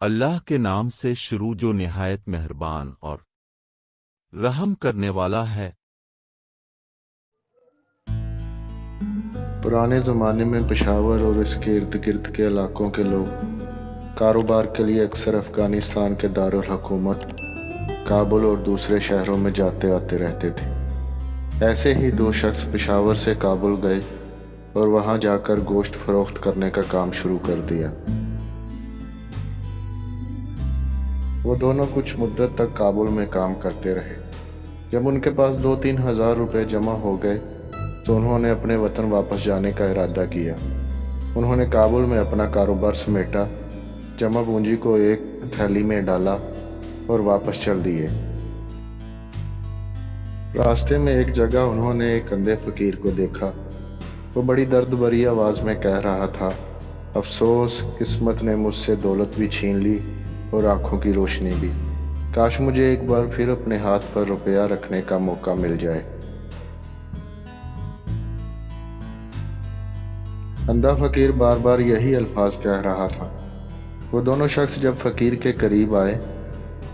اللہ کے نام سے شروع جو نہایت مہربان اور رحم کرنے والا ہے۔ پرانے زمانے میں پشاور اور اس کے ارد گرد کے علاقوں کے لوگ کاروبار کے لیے اکثر افغانستان کے دارالحکومت کابل اور دوسرے شہروں میں جاتے آتے رہتے تھے۔ ایسے ہی دو شخص پشاور سے کابل گئے اور وہاں جا کر گوشت فروخت کرنے کا کام شروع کر دیا۔ وہ دونوں کچھ مدت تک کابل میں کام کرتے رہے۔ جب ان کے پاس 2-3 ہزار روپے جمع ہو گئے تو انہوں نے اپنے وطن واپس جانے کا ارادہ کیا۔ انہوں نے کابل میں اپنا کاروبار سمیٹا، جمع پونجی کو ایک تھیلی میں ڈالا اور واپس چل دیے۔ راستے میں ایک جگہ انہوں نے ایک اندھے فقیر کو دیکھا۔ وہ بڑی درد بھری آواز میں کہہ رہا تھا، افسوس، قسمت نے مجھ سے دولت بھی چھین لی اور آنکھوں کی روشنی بھی۔ کاش مجھے ایک بار پھر اپنے ہاتھ پر روپیہ رکھنے کا موقع مل جائے۔ اندھا فقیر بار بار یہی الفاظ کہہ رہا تھا۔ وہ دونوں شخص جب فقیر کے قریب آئے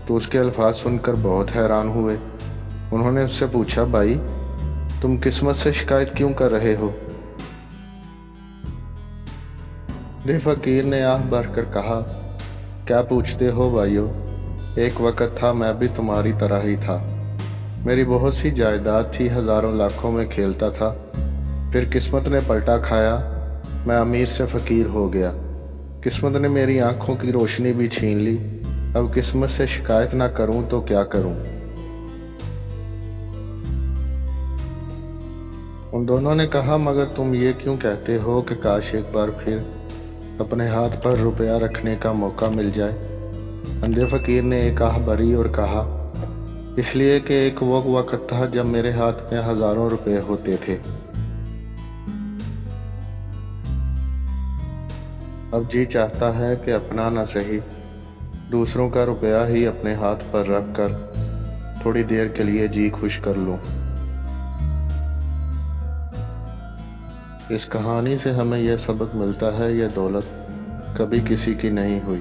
تو اس کے الفاظ سن کر بہت حیران ہوئے۔ انہوں نے اس سے پوچھا، بھائی، تم قسمت سے شکایت کیوں کر رہے ہو؟ اندھے فقیر نے آہ بھر کر کہا، کیا پوچھتے ہو بھائیو، ایک وقت تھا میں بھی تمہاری طرح ہی تھا۔ میری بہت سی جائیداد تھی، ہزاروں لاکھوں میں کھیلتا تھا۔ پھر قسمت نے پلٹا کھایا، میں امیر سے فقیر ہو گیا۔ قسمت نے میری آنکھوں کی روشنی بھی چھین لی۔ اب قسمت سے شکایت نہ کروں تو کیا کروں؟ ان دونوں نے کہا، مگر تم یہ کیوں کہتے ہو کہ کاش ایک بار پھر اپنے ہاتھ پر روپیہ رکھنے کا موقع مل جائے؟ اندھے فقیر نے ایک آہ بھری اور کہا، اس لیے کہ ایک وہ وقت تھا جب میرے ہاتھ میں ہزاروں روپے ہوتے تھے۔ اب جی چاہتا ہے کہ اپنا نہ صحیح، دوسروں کا روپیہ ہی اپنے ہاتھ پر رکھ کر تھوڑی دیر کے لیے جی خوش کر لوں۔ اس کہانی سے ہمیں یہ سبق ملتا ہے، یہ دولت کبھی کسی کی نہیں ہوئی،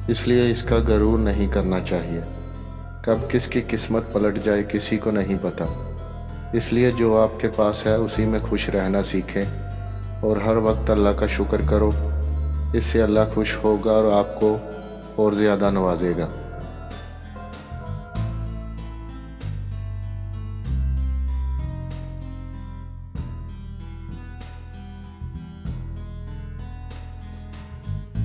اس لیے اس کا غرور نہیں کرنا چاہیے۔ کب کس کی قسمت پلٹ جائے کسی کو نہیں پتا، اس لیے جو آپ کے پاس ہے اسی میں خوش رہنا سیکھیں اور ہر وقت اللہ کا شکر کرو۔ اس سے اللہ خوش ہوگا اور آپ کو اور زیادہ نوازے گا۔